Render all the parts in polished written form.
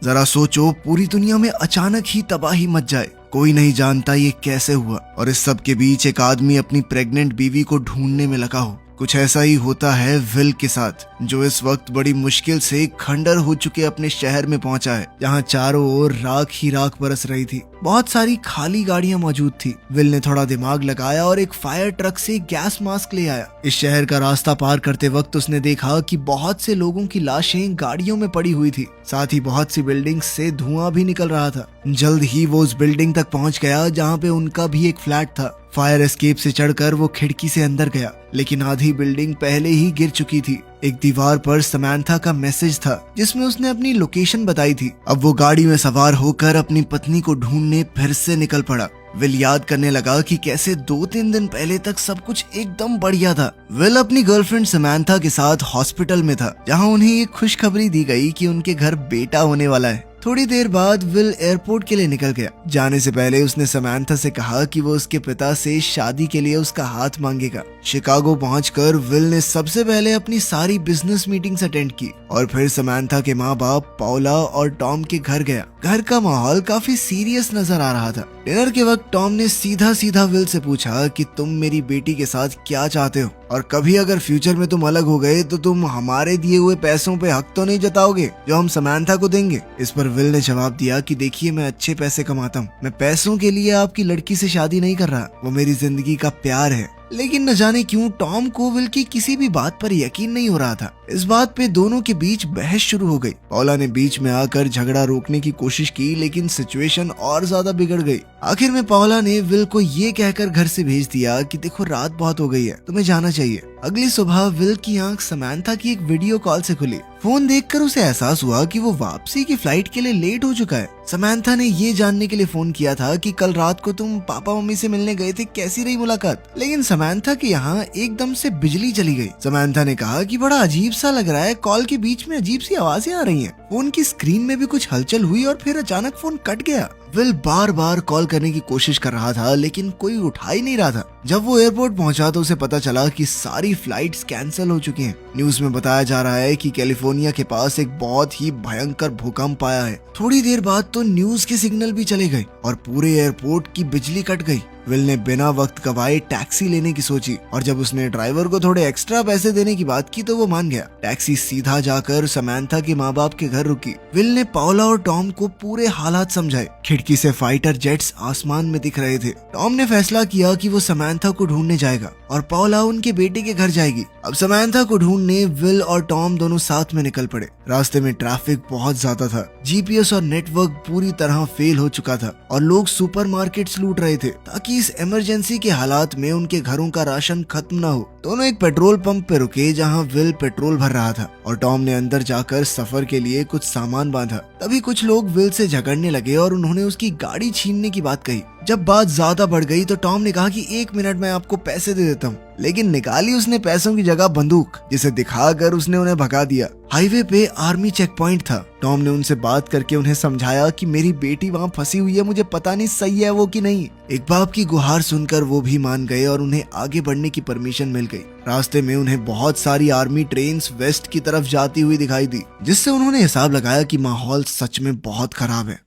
जरा सोचो, पूरी दुनिया में अचानक ही तबाही मच जाए, कोई नहीं जानता ये कैसे हुआ, और इस सब के बीच एक आदमी अपनी प्रेग्नेंट बीवी को ढूंढने में लगा हो। कुछ ऐसा ही होता है विल के साथ, जो इस वक्त बड़ी मुश्किल से खंडर हो चुके अपने शहर में पहुंचा है, जहां चारों ओर राख ही राख बरस रही थी। बहुत सारी खाली गाड़ियां मौजूद थी। विल ने थोड़ा दिमाग लगाया और एक फायर ट्रक से गैस मास्क ले आया। इस शहर का रास्ता पार करते वक्त उसने देखा कि बहुत से लोगों की लाशें गाड़ियों में पड़ी हुई थी, साथ ही बहुत सी बिल्डिंग से धुआं भी निकल रहा था। जल्द ही वो उस बिल्डिंग तक पहुंच गया जहाँ पे उनका भी एक फ्लैट था। फायर एस्केप से चढ़कर वो खिड़की से अंदर गया, लेकिन आधी बिल्डिंग पहले ही गिर चुकी थी। एक दीवार पर समैंथा का मैसेज था जिसमें उसने अपनी लोकेशन बताई थी। अब वो गाड़ी में सवार होकर अपनी पत्नी को ढूंढने फिर से निकल पड़ा। विल याद करने लगा कि कैसे 2-3 दिन पहले तक सब कुछ एकदम बढ़िया था। विल अपनी गर्लफ्रेंड समैंथा के साथ हॉस्पिटल में था, जहां उन्हें एक खुशखबरी दी गई कि उनके घर बेटा होने वाला है। थोड़ी देर बाद विल एयरपोर्ट के लिए निकल गया। जाने से पहले उसने समैंथा से कहा कि वो उसके पिता से शादी के लिए उसका हाथ मांगेगा। शिकागो पहुंचकर विल ने सबसे पहले अपनी सारी बिजनेस मीटिंग्स अटेंड की और फिर समैंथा के माँ बाप पॉला और टॉम के घर गया। घर का माहौल काफी सीरियस नजर आ रहा था। डिनर के वक्त टॉम ने सीधा सीधा विल से पूछा कि तुम मेरी बेटी के साथ क्या चाहते हो, और कभी अगर फ्यूचर में तुम अलग हो गए तो तुम हमारे दिए हुए पैसों पे हक तो नहीं जताओगे जो हम समैंथा को देंगे। इस पर विल ने जवाब दिया कि देखिए, मैं अच्छे पैसे कमाता हूँ, मैं पैसों के लिए आपकी लड़की से शादी नहीं कर रहा, वो मेरी जिंदगी का प्यार है। लेकिन न जाने क्यों टॉम को विल की किसी भी बात पर यकीन नहीं हो रहा था। इस बात पे दोनों के बीच बहस शुरू हो गई। पॉला ने बीच में आकर झगड़ा रोकने की कोशिश की, लेकिन सिचुएशन और ज्यादा बिगड़ गई। आखिर में पॉला ने विल को ये कहकर घर से भेज दिया कि देखो, रात बहुत हो गई है, तुम्हें जाना चाहिए। अगली सुबह विल की आंख समैंथा की एक वीडियो कॉल से खुली। फोन देखकर उसे एहसास हुआ कि वो वापसी की फ्लाइट के लिए लेट हो चुका है। समैंथा ने ये जानने के लिए फोन किया था कि कल रात को तुम पापा मम्मी से मिलने गए थे, कैसी रही मुलाकात। लेकिन समैंथा के यहाँ एकदम से बिजली चली गई। समैंथा ने कहा कि बड़ा अजीब सा लग रहा है, कॉल के बीच में अजीब सी आवाजें आ रही हैं। फोन की स्क्रीन में भी कुछ हलचल हुई और फिर अचानक फोन कट गया। विल बार बार कॉल करने की कोशिश कर रहा था, लेकिन कोई उठा ही नहीं रहा था। जब वो एयरपोर्ट पहुंचा तो उसे पता चला कि सारी फ्लाइट्स कैंसिल हो चुकी हैं। न्यूज में बताया जा रहा है कि कैलिफोर्निया के पास एक बहुत ही भयंकर भूकंप आया है। थोड़ी देर बाद तो न्यूज के सिग्नल भी चले गए और पूरे एयरपोर्ट की बिजली कट गई। विल ने बिना वक्त गवाए टैक्सी लेने की सोची, और जब उसने ड्राइवर को थोड़े एक्स्ट्रा पैसे देने की बात की तो वो मान गया। टैक्सी सीधा जाकर समैंथा के माँ बाप के घर रुकी। विल ने पॉला और टॉम को पूरे हालात समझाए। खिड़की से फाइटर जेट्स आसमान में दिख रहे थे। टॉम ने फैसला किया कि वो समैंथा को ढूंढने जाएगा और पॉला उनके बेटे के घर जाएगी। अब समैंथा को ढूंढने विल और टॉम दोनों साथ में निकल पड़े। रास्ते में ट्रैफिक बहुत ज्यादा था। जीपीएस और नेटवर्क पूरी तरह फेल हो चुका था और लोग सुपरमार्केट्स लूट रहे थे ताकि इस इमरजेंसी के हालात में उनके घरों का राशन खत्म ना हो। दोनों एक पेट्रोल पंप पे रुके जहां विल पेट्रोल भर रहा था और टॉम ने अंदर जाकर सफर के लिए कुछ सामान बांधा। तभी कुछ लोग विल से झगड़ने लगे और उन्होंने उसकी गाड़ी छीनने की बात कही। जब बात ज्यादा बढ़ गई तो टॉम ने कहा कि 1 मिनट में आपको पैसे दे देता हूँ, लेकिन निकाली उसने पैसों की जगह बंदूक, जिसे दिखाकर उसने उन्हें भगा दिया। हाईवे पे आर्मी चेक पॉइंट था। टॉम ने उनसे बात करके उन्हें समझाया कि मेरी बेटी वहाँ फंसी हुई है, मुझे पता नहीं सही है वो कि नहीं। एक बाप की गुहार सुनकर वो भी मान गए और उन्हें आगे बढ़ने की परमिशन मिल गई। रास्ते में उन्हें बहुत सारी आर्मी ट्रेन्स वेस्ट की तरफ जाती हुई दिखाई दी, जिससे उन्होंने हिसाब लगाया कि माहौल सच में बहुत खराब है।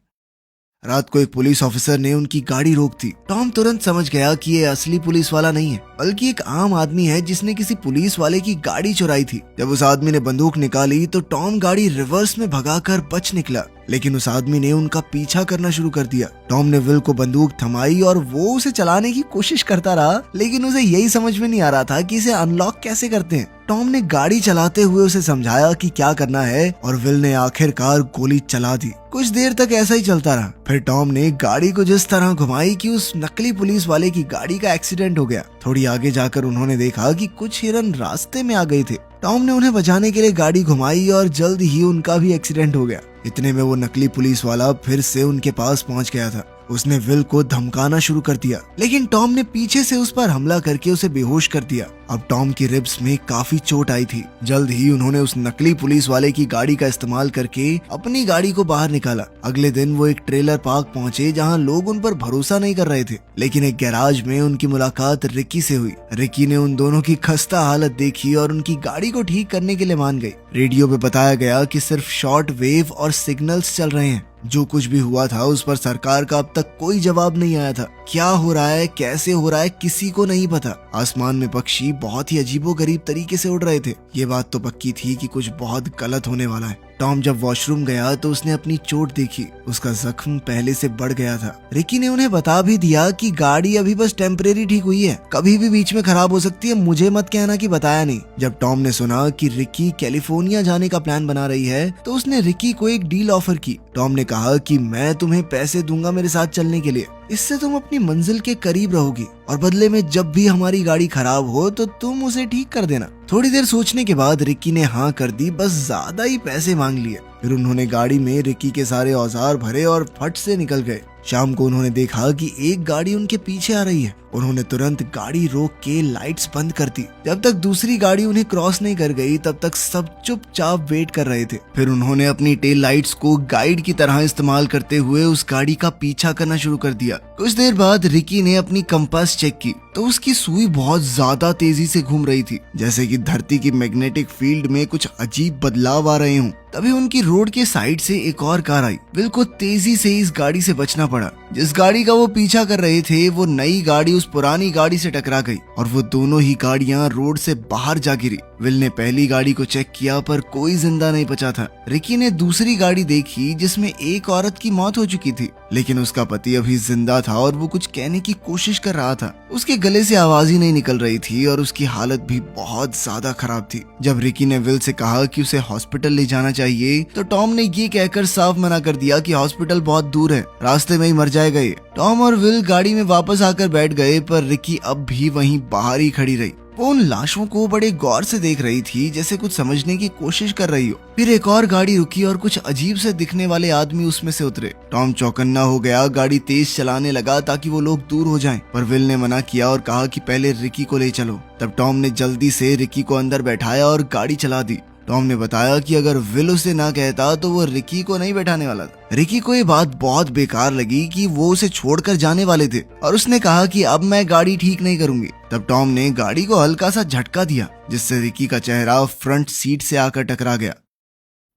रात को एक पुलिस ऑफिसर ने उनकी गाड़ी रोक दी। टॉम तुरंत समझ गया कि ये असली पुलिस वाला नहीं है, बल्कि एक आम आदमी है जिसने किसी पुलिस वाले की गाड़ी चुराई थी। जब उस आदमी ने बंदूक निकाली तो टॉम गाड़ी रिवर्स में भगाकर बच निकला, लेकिन उस आदमी ने उनका पीछा करना शुरू कर दिया। टॉम ने विल को बंदूक थमाई और वो उसे चलाने की कोशिश करता रहा, लेकिन उसे यही समझ में नहीं आ रहा था कि इसे अनलॉक कैसे करते हैं। टॉम ने गाड़ी चलाते हुए उसे समझाया कि क्या करना है और विल ने आखिरकार गोली चला दी। कुछ देर तक ऐसा ही चलता रहा। फिर टॉम ने गाड़ी को जिस तरह घुमाई कि उस नकली पुलिस वाले की गाड़ी का एक्सीडेंट हो गया। थोड़ी आगे जाकर उन्होंने देखा कि कुछ हिरन रास्ते में आ गए थे। टॉम ने उन्हें बचाने के लिए गाड़ी घुमाई और जल्द ही उनका भी एक्सीडेंट हो गया। इतने में वो नकली पुलिस वाला फिर से उनके पास पहुंच गया था। उसने विल को धमकाना शुरू कर दिया, लेकिन टॉम ने पीछे से उस पर हमला करके उसे बेहोश कर दिया। अब टॉम की रिब्स में काफी चोट आई थी। जल्द ही उन्होंने उस नकली पुलिस वाले की गाड़ी का इस्तेमाल करके अपनी गाड़ी को बाहर निकाला। अगले दिन वो एक ट्रेलर पार्क पहुंचे जहां लोग उन पर भरोसा नहीं कर रहे थे, लेकिन एक गैराज में उनकी मुलाकात रिकी से हुई। रिकी ने उन दोनों की खस्ता हालत देखी और उनकी गाड़ी को ठीक करने के लिए मान गई। रेडियो पे बताया गया कि सिर्फ शॉर्ट वेव और सिग्नल्स चल रहे हैं। जो कुछ भी हुआ था उस पर सरकार का अब तक कोई जवाब नहीं आया था। क्या हो रहा है, कैसे हो रहा है, किसी को नहीं पता। आसमान में पक्षी बहुत ही अजीबोगरीब तरीके से उड़ रहे थे। ये बात तो पक्की थी कि कुछ बहुत गलत होने वाला है। टॉम जब वॉशरूम गया तो उसने अपनी चोट देखी। उसका जख्म पहले से बढ़ गया था। रिकी ने उन्हें बता भी दिया कि गाड़ी अभी बस टेम्परेरी ठीक हुई है, कभी भी बीच में खराब हो सकती है, मुझे मत कहना कि बताया नहीं। जब टॉम ने सुना कि रिकी कैलिफोर्निया जाने का प्लान बना रही है तो उसने रिकी को एक डील ऑफर की। टॉम ने कहा कि मैं तुम्हें पैसे दूंगा मेरे साथ चलने के लिए, इससे तुम अपनी मंजिल के करीब रहोगी और बदले में जब भी हमारी गाड़ी खराब हो तो तुम उसे ठीक कर देना। थोड़ी देर सोचने के बाद रिकी ने हाँ कर दी, बस ज्यादा ही पैसे मांग लिए। फिर उन्होंने गाड़ी में रिकी के सारे औजार भरे और फट से निकल गए। शाम को उन्होंने देखा कि एक गाड़ी उनके पीछे आ रही है। उन्होंने तुरंत गाड़ी रोक के लाइट्स बंद कर दी। जब तक दूसरी गाड़ी उन्हें क्रॉस नहीं कर गई तब तक सब चुपचाप वेट कर रहे थे। फिर उन्होंने अपनी टेल लाइट्स को गाइड की तरह इस्तेमाल करते हुए उस गाड़ी का पीछा करना शुरू कर दिया। कुछ देर बाद रिकी ने अपनी कंपास चेक की तो उसकी सुई बहुत ज्यादा तेजी से घूम रही थी, जैसे कि धरती की मैग्नेटिक फील्ड में कुछ अजीब बदलाव आ रहे हों। तभी उनकी रोड के साइड से एक और कार आई। विल को तेजी से इस गाड़ी से बचना पड़ा। जिस गाड़ी का वो पीछा कर रहे थे वो नई गाड़ी उस पुरानी गाड़ी से टकरा गई और वो दोनों ही गाड़ियां रोड से बाहर जा गिरी। विल ने पहली गाड़ी को चेक किया पर कोई जिंदा नहीं बचा था। रिकी ने दूसरी गाड़ी देखी जिसमें एक औरत की मौत हो चुकी थी, लेकिन उसका पति अभी जिंदा था और वो कुछ कहने की कोशिश कर रहा था। उसके गले से आवाज ही नहीं निकल रही थी और उसकी हालत भी बहुत ज्यादा खराब थी। जब रिकी ने विल से कहा कि उसे हॉस्पिटल ले जाना चाहिए तो टॉम ने ये कहकर साफ मना कर दिया कि हॉस्पिटल बहुत दूर है, रास्ते में ही मर जाएगा ये। टॉम और विल गाड़ी में वापस आकर बैठ गए पर रिकी अब भी वहीं बाहर ही खड़ी रही। वो उन लाशों को बड़े गौर से देख रही थी, जैसे कुछ समझने की कोशिश कर रही हो। फिर एक और गाड़ी रुकी और कुछ अजीब से दिखने वाले आदमी उसमें से उतरे। टॉम चौकन्ना हो गया, गाड़ी तेज चलाने लगा ताकि वो लोग दूर हो जाएं, पर विल ने मना किया और कहा कि पहले रिकी को ले चलो। तब टॉम ने जल्दी से रिकी को अंदर बैठाया और गाड़ी चला दी। टॉम ने बताया कि अगर विल उसे ना कहता तो वो रिकी को नहीं बैठाने वाला था। रिकी को ये बात बहुत बेकार लगी कि वो उसे छोड़कर जाने वाले थे और उसने कहा कि अब मैं गाड़ी ठीक नहीं करूंगी। तब टॉम ने गाड़ी को हल्का सा झटका दिया जिससे रिकी का चेहरा फ्रंट सीट से आकर टकरा गया।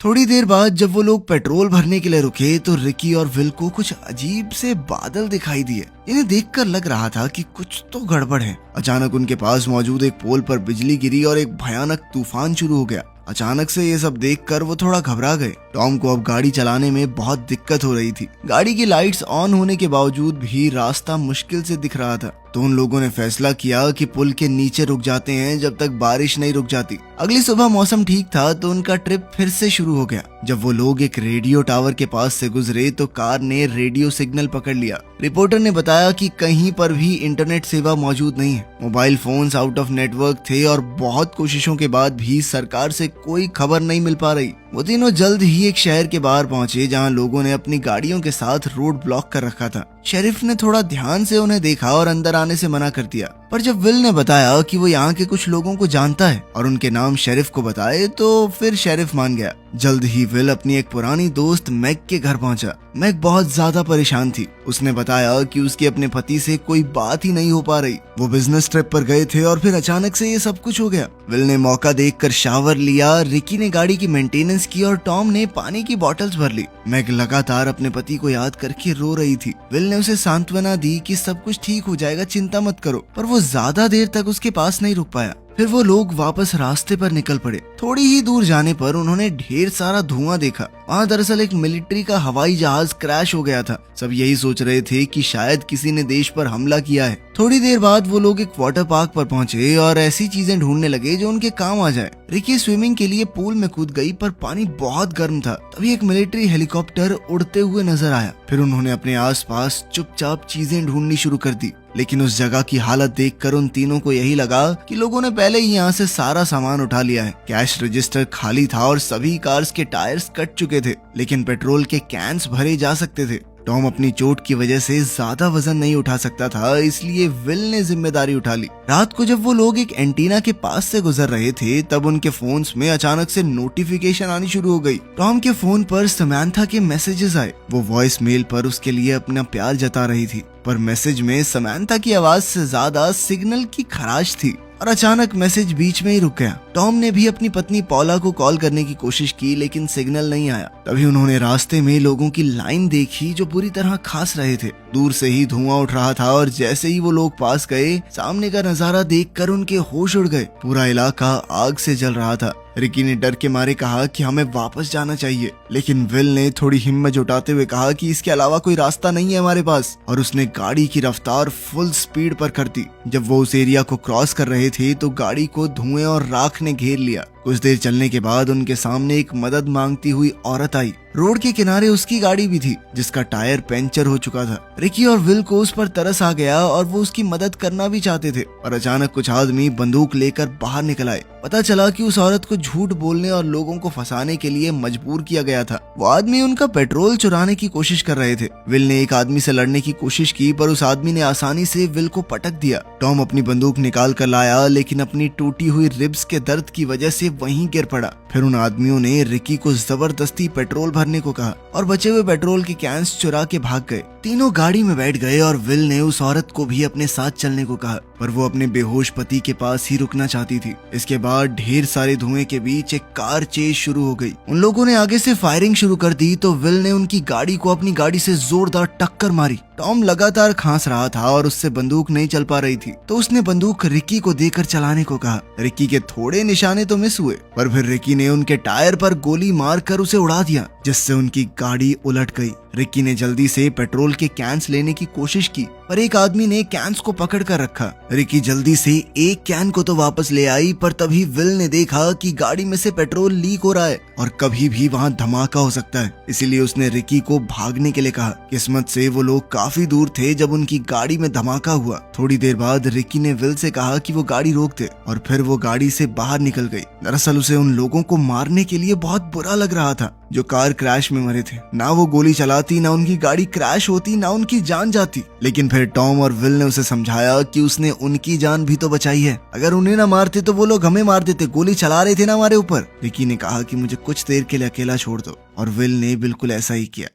थोड़ी देर बाद जब वो लोग पेट्रोल भरने के लिए रुके तो रिकी और विल को कुछ अजीब से बादल दिखाई दिए। इन्हें देखकर लग रहा था कि कुछ तो गड़बड़ है। अचानक उनके पास मौजूद एक पोल पर बिजली गिरी और एक भयानक तूफान शुरू हो गया। अचानक से ये सब देखकर वो थोड़ा घबरा गए। टॉम को अब गाड़ी चलाने में बहुत दिक्कत हो रही थी। गाड़ी की लाइट्स ऑन होने के बावजूद भी रास्ता मुश्किल से दिख रहा था। तो उन लोगों ने फैसला किया कि पुल के नीचे रुक जाते हैं जब तक बारिश नहीं रुक जाती। अगली सुबह मौसम ठीक था तो उनका ट्रिप फिर से शुरू हो गया। जब वो लोग एक रेडियो टावर के पास से गुजरे तो कार ने रेडियो सिग्नल पकड़ लिया। रिपोर्टर ने बताया कि कहीं पर भी इंटरनेट सेवा मौजूद नहीं है। Mobile phones out of network थे और बहुत कोशिशों के बाद भी सरकार से कोई खबर नहीं मिल पा रही। वो तीनों जल्द ही एक शहर के बाहर पहुंचे जहां लोगों ने अपनी गाड़ियों के साथ रोड ब्लॉक कर रखा था। शेरिफ ने थोड़ा ध्यान से उन्हें देखा और अंदर आने से मना कर दिया, पर जब विल ने बताया कि वो यहाँ के कुछ लोगों को जानता है और उनके नाम शेरिफ को बताए तो फिर शेरिफ मान गया। जल्द ही विल अपनी एक पुरानी दोस्त मैग के घर पहुंचा। मैग बहुत ज्यादा परेशान थी। उसने बताया कि उसके अपने पति से कोई बात ही नहीं हो पा रही। वो बिजनेस ट्रिप पर गए थे और फिर अचानक से ये सब कुछ हो गया। विल ने मौका देखकर शावर लिया, रिकी ने गाड़ी की मेंटेनेंस की और टॉम ने पानी की बॉटल्स भर ली। मैग लगातार अपने पति को याद करके रो रही थी। विल ने उसे सांत्वना दी कि सब कुछ ठीक हो जाएगा, चिंता मत करो, पर वो ज्यादा देर तक उसके पास नहीं रुक पाया। फिर वो लोग वापस रास्ते पर निकल पड़े। थोड़ी ही दूर जाने पर उन्होंने ढेर सारा धुआं देखा। वहाँ दरअसल एक मिलिट्री का हवाई जहाज क्रैश हो गया था। सब यही सोच रहे थे कि शायद किसी ने देश पर हमला किया है। थोड़ी देर बाद वो लोग एक वाटर पार्क पर पहुंचे और ऐसी चीजें ढूंढने लगे जो उनके काम आ जाए। रिकी स्विमिंग के लिए पूल में कूद गई पर पानी बहुत गर्म था। तभी एक मिलिट्री हेलीकॉप्टर उड़ते हुए नजर आया। फिर उन्होंने अपने आसपास चुपचाप चीजें ढूंढनी शुरू कर दी, लेकिन उस जगह की हालत देखकर उन तीनों को यही लगा कि लोगों ने पहले ही यहाँ से सारा सामान उठा लिया है। कैश रजिस्टर खाली था और सभी कार्स के टायर्स कट चुके थे, लेकिन पेट्रोल के कैंस भरे जा सकते थे। टॉम अपनी चोट की वजह से ज्यादा वजन नहीं उठा सकता था, इसलिए विल ने जिम्मेदारी उठा ली। रात को जब वो लोग एक एंटीना के पास से गुजर रहे थे तब उनके फोन्स में अचानक से नोटिफिकेशन आनी शुरू हो गई। टॉम के फोन पर समंथा के मैसेजेस आए। वो वॉइस मेल पर उसके लिए अपना प्यार जता रही थी, पर मैसेज में समंथा की आवाज से ज्यादा सिग्नल की खराश थी और अचानक मैसेज बीच में ही रुक गया। टॉम ने भी अपनी पत्नी पॉला को कॉल करने की कोशिश की, लेकिन सिग्नल नहीं आया। तभी उन्होंने रास्ते में लोगों की लाइन देखी जो बुरी तरह खास रहे थे। दूर से ही धुआं उठ रहा था और जैसे ही वो लोग पास गए, सामने का नजारा देखकर उनके होश उड़ गए। पूरा इलाका आग से जल रहा था। रिकी ने डर के मारे कहा कि हमें वापस जाना चाहिए, लेकिन विल ने थोड़ी हिम्मत जुटाते हुए कहा कि इसके अलावा कोई रास्ता नहीं है हमारे पास, और उसने गाड़ी की रफ्तार फुल स्पीड पर कर दी। जब वो उस एरिया को क्रॉस कर रहे थे तो गाड़ी को धुएं और राख ने घेर लिया। कुछ देर चलने के बाद उनके सामने एक मदद मांगती हुई औरत आई। रोड के किनारे उसकी गाड़ी भी थी जिसका टायर पंचर हो चुका था। रिकी और विल को उस पर तरस आ गया और वो उसकी मदद करना भी चाहते थे, और अचानक कुछ आदमी बंदूक लेकर बाहर निकल आए। पता चला कि उस औरत को झूठ बोलने और लोगों को फंसाने के लिए मजबूर किया गया था। वो आदमी उनका पेट्रोल चुराने की कोशिश कर रहे थे। विल ने एक आदमी से लड़ने की कोशिश की, पर उस आदमी ने आसानी से विल को पटक दिया। टॉम अपनी बंदूक निकाल कर लाया, लेकिन अपनी टूटी हुई रिब्स के दर्द की वजह से वहीं गिर पड़ा। फिर उन आदमियों ने रिकी को जबरदस्ती पेट्रोल भरने को कहा और बचे हुए पेट्रोल के कैंस चुरा के भाग गए। तीनों गाड़ी में बैठ गए और विल ने उस औरत को भी अपने साथ चलने को कहा, पर वो अपने बेहोश पति के पास ही रुकना चाहती थी। इसके बाद ढेर सारे धुएं के बीच एक कार चेज शुरू हो गई। उन लोगों ने आगे से फायरिंग शुरू कर दी तो विल ने उनकी गाड़ी को अपनी गाड़ी से जोरदार टक्कर मारी। टॉम लगातार खांस रहा था और उससे बंदूक नहीं चल पा रही थी, तो उसने बंदूक रिकी को देकर चलाने को कहा। रिकी के थोड़े निशाने तो मिस हुए, पर फिर रिकी ने उनके टायर पर गोली मारकर उसे उड़ा दिया, जिससे उनकी गाड़ी उलट गई। रिकी ने जल्दी से पेट्रोल के कैंस लेने की कोशिश की, पर एक आदमी ने कैंस को पकड़ कर रखा। रिकी जल्दी से एक कैन को तो वापस ले आई, पर तभी विल ने देखा कि गाड़ी में से पेट्रोल लीक हो रहा है और कभी भी वहाँ धमाका हो सकता है। इसीलिए उसने रिकी को भागने के लिए कहा। किस्मत से वो लोग काफी दूर थे जब उनकी गाड़ी में धमाका हुआ। थोड़ी देर बाद रिकी ने विल से कहा कि वो गाड़ी रोक दे, और फिर वो गाड़ी से बाहर निकल गई। दरअसल उसे उन लोगों को मारने के लिए बहुत बुरा लग रहा था जो कार क्रैश में मरे थे। ना वो गोली चलाती, ना उनकी गाड़ी क्रैश होती, ना उनकी जान जाती। लेकिन फिर टॉम और विल ने उसे समझाया कि उसने उनकी जान भी तो बचाई है। अगर उन्हें ना मारते तो वो लोग हमें मार देते, गोली चला रहे थे ना हमारे ऊपर। रिकी ने कहा कि मुझे कुछ देर के लिए अकेला छोड़ दो, और विल ने बिल्कुल ऐसा ही किया।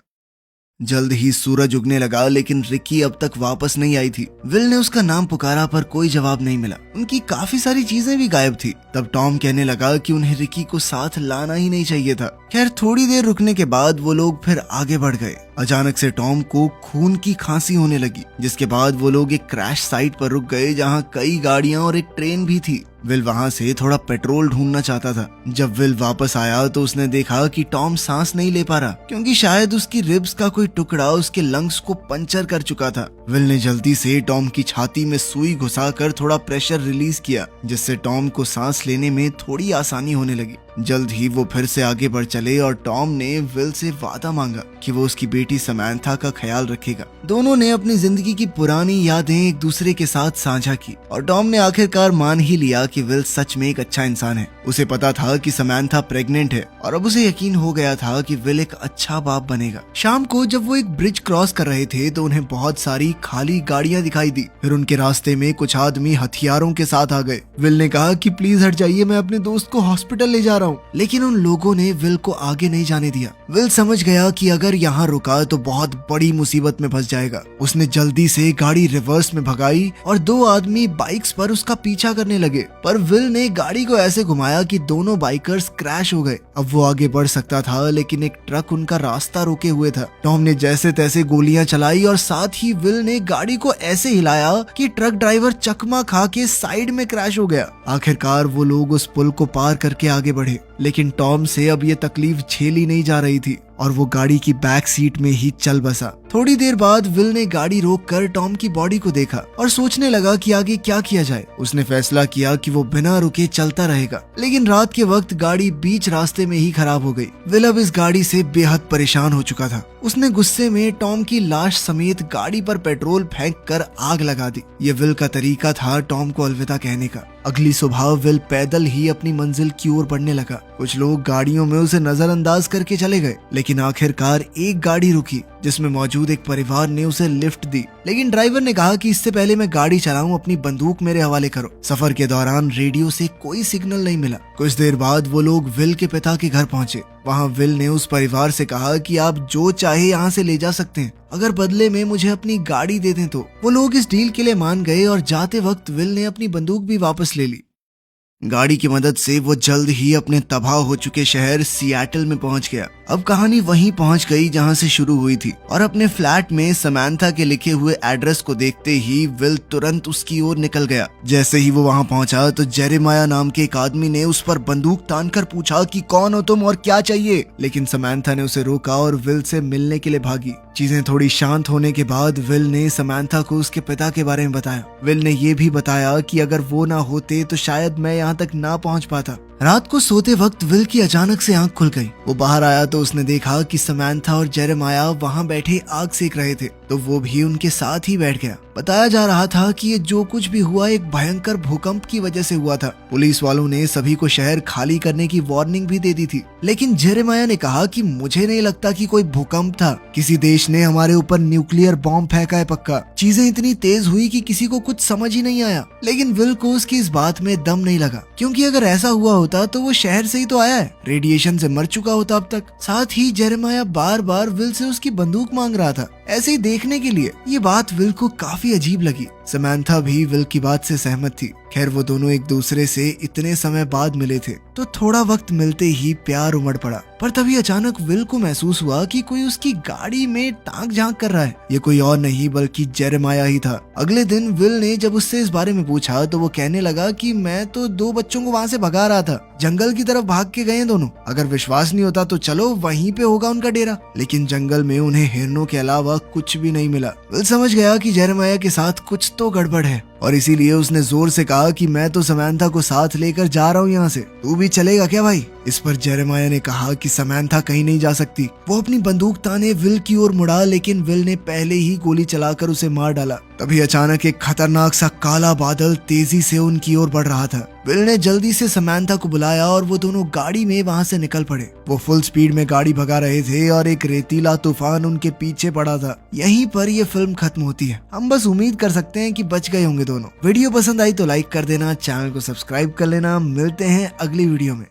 जल्द ही सूरज उगने लगा, लेकिन रिकी अब तक वापस नहीं आई थी। विल ने उसका नाम पुकारा पर कोई जवाब नहीं मिला। उनकी काफी सारी चीजें भी गायब थी। तब टॉम कहने लगा कि उन्हें रिकी को साथ लाना ही नहीं चाहिए था। खैर थोड़ी देर रुकने के बाद वो लोग फिर आगे बढ़ गए। अचानक से टॉम को खून की खांसी होने लगी, जिसके बाद वो लोग एक क्रैश साइट पर रुक गए जहां कई गाड़ियां और एक ट्रेन भी थी। विल वहां से थोड़ा पेट्रोल ढूंढना चाहता था। जब विल वापस आया तो उसने देखा कि टॉम सांस नहीं ले पा रहा, क्योंकि शायद उसकी रिब्स का कोई टुकड़ा उसके लंग्स को पंचर कर चुका था। विल ने जल्दी से टॉम की छाती में सुई घुसाकर थोड़ा प्रेशर रिलीज किया, जिससे टॉम को सांस लेने में थोड़ी आसानी होने लगी। जल्द ही वो फिर से आगे बढ़ चले और टॉम ने विल से वादा मांगा कि वो उसकी बेटी समंथा का ख्याल रखेगा। दोनों ने अपनी जिंदगी की पुरानी यादें एक दूसरे के साथ साझा की, और टॉम ने आखिरकार मान ही लिया कि विल सच में एक अच्छा इंसान है। उसे पता था कि समंथा प्रेग्नेंट है, और अब उसे यकीन हो गया था कि विल एक अच्छा बाप बनेगा। शाम को जब वो एक ब्रिज क्रॉस कर रहे थे तो उन्हें बहुत सारी खाली गाड़ियां दिखाई दी। फिर उनके रास्ते में कुछ आदमी हथियारों के साथ आ गए। विल ने कहा कि प्लीज हट जाइए, मैं अपने दोस्त को हॉस्पिटल ले जा रहा हूँ, लेकिन उन लोगों ने विल को आगे नहीं जाने दिया। विल समझ गया कि अगर यहाँ रुका तो बहुत बड़ी मुसीबत में फंस जाएगा। उसने जल्दी से गाड़ी रिवर्स में भगाई और दो आदमी बाइक्स पर उसका पीछा करने लगे, पर विल ने गाड़ी को ऐसे घुमाया कि दोनों बाइकर्स क्रैश हो गए। अब वो आगे बढ़ सकता था, लेकिन एक ट्रक उनका रास्ता रोके हुए था। टॉम ने जैसे तैसे गोलियां चलाई और साथ ही विल ने गाड़ी को ऐसे हिलाया कि ट्रक ड्राइवर चकमा खा के साइड में क्रैश हो गया। आखिरकार वो लोग उस पुल को पार करके आगे बढ़े, लेकिन टॉम से अब ये तकलीफ झेली नहीं जा रही थी और वो गाड़ी की बैक सीट में ही चल बसा। थोड़ी देर बाद विल ने गाड़ी रोककर टॉम की बॉडी को देखा और सोचने लगा कि आगे क्या किया जाए। उसने फैसला किया कि वो बिना रुके चलता रहेगा, लेकिन रात के वक्त गाड़ी बीच रास्ते में ही खराब हो गई। विल अब इस गाड़ी से बेहद परेशान हो चुका था। उसने गुस्से में टॉम की लाश समेत गाड़ी पर पेट्रोल फेंक कर आग लगा दी। ये विल का तरीका था टॉम को अलविदा कहने का। अगली सुबह विल पैदल ही अपनी मंजिल की ओर बढ़ने लगा। कुछ लोग गाड़ियों में उसे नजरअंदाज करके चले गए, लेकिन आखिरकार एक गाड़ी रुकी जिसमें मौजूद एक परिवार ने उसे लिफ्ट दी। लेकिन ड्राइवर ने कहा कि इससे पहले मैं गाड़ी चलाऊं, अपनी बंदूक मेरे हवाले करो। सफर के दौरान रेडियो से कोई सिग्नल नहीं मिला। कुछ देर बाद वो लोग विल के पिता के घर पहुंचे। वहां विल ने उस परिवार से कहा कि आप जो चाहे यहाँ से ले जा सकते हैं, अगर बदले में मुझे अपनी गाड़ी दे दें तो। वो लोग इस डील के लिए मान गए और जाते वक्त विल ने अपनी बंदूक भी वापस ले ली। गाड़ी की मदद से वो जल्द ही अपने तबाह हो चुके शहर सिएटल में पहुंच गया। अब कहानी वहीं पहुंच गई जहां से शुरू हुई थी, और अपने फ्लैट में समांथा के लिखे हुए एड्रेस को देखते ही विल तुरंत उसकी ओर निकल गया। जैसे ही वो वहां पहुंचा तो जेरेमाया नाम के एक आदमी ने उस पर बंदूक तानकर पूछा कि कौन हो तुम और क्या चाहिए। लेकिन समांथा ने उसे रोका और विल से मिलने के लिए भागी। चीजें थोड़ी शांत होने के बाद विल ने समांथा को उसके पिता के बारे में बताया। विल ने ये भी बताया कि अगर वो ना होते तो शायद मैं यहाँ तक ना पहुँच पाता। रात को सोते वक्त विल की अचानक से आंख खुल गई। वो बाहर आया तो उसने देखा कि समांथा और जेरेमाया वहां बैठे आग सेक रहे थे, तो वो भी उनके साथ ही बैठ गया। बताया जा रहा था कि ये जो कुछ भी हुआ एक भयंकर भूकंप की वजह से हुआ था। पुलिस वालों ने सभी को शहर खाली करने की वार्निंग भी दे दी थी, लेकिन जेरेमाया ने कहा कि मुझे नहीं लगता कि कोई भूकंप था, किसी देश ने हमारे ऊपर न्यूक्लियर बॉम्ब फेंका है पक्का। चीजें इतनी तेज हुई कि किसी को कुछ समझ ही नहीं आया। लेकिन विल को उसकी इस बात में दम नहीं लगा, क्योंकि अगर ऐसा हुआ होता तो वो शहर से ही तो आया है, रेडिएशन से मर चुका होता अब तक। साथ ही Jeremiah bar bar will say उसकी बंदूक मांग रहा था, ऐसे ही देखने के लिए। ये बात विल को काफी अजीब लगी। समांथा भी विल की बात से सहमत थी। खैर वो दोनों एक दूसरे से इतने समय बाद मिले थे, तो थोड़ा वक्त मिलते ही प्यार उमड़ पड़ा। पर तभी अचानक विल को महसूस हुआ कि कोई उसकी गाड़ी में ताक झांक कर रहा है। ये कोई और नहीं बल्कि जेरेमाया ही था। अगले दिन विल ने जब उससे इस बारे में पूछा तो वो कहने लगा कि मैं तो 2 बच्चों को वहां से भगा रहा था, जंगल की तरफ भाग के गए दोनों। अगर विश्वास नहीं होता तो चलो, वहीं पे होगा उनका डेरा। लेकिन जंगल में उन्हें हिरणों के अलावा कुछ भी नहीं मिला। विल समझ गया कि जेरेमाया के साथ कुछ तो गड़बड़ है, और इसीलिए उसने जोर से कहा कि मैं तो समांथा को साथ लेकर जा रहा हूँ यहाँ से, तू भी चलेगा क्या भाई? इस पर जेरेमाया ने कहा कि समांथा कहीं नहीं जा सकती। वो अपनी बंदूक ताने विल की ओर मुड़ा, लेकिन विल ने पहले ही गोली चलाकर उसे मार डाला। तभी अचानक एक खतरनाक सा काला बादल तेजी से उनकी ओर बढ़ रहा था। विल ने जल्दी से समांथा को बुलाया और वो दोनों गाड़ी में वहां से निकल पड़े। वो फुल स्पीड में गाड़ी भगा रहे थे और एक रेतीला तूफान उनके पीछे पड़ा था। यहीं पर ये फिल्म खत्म होती है। हम बस उम्मीद कर सकते हैं कि बच गए होंगे दोनों। वीडियो पसंद आई तो लाइक कर देना, चैनल को सब्सक्राइब कर लेना। मिलते हैं अगली वीडियो में।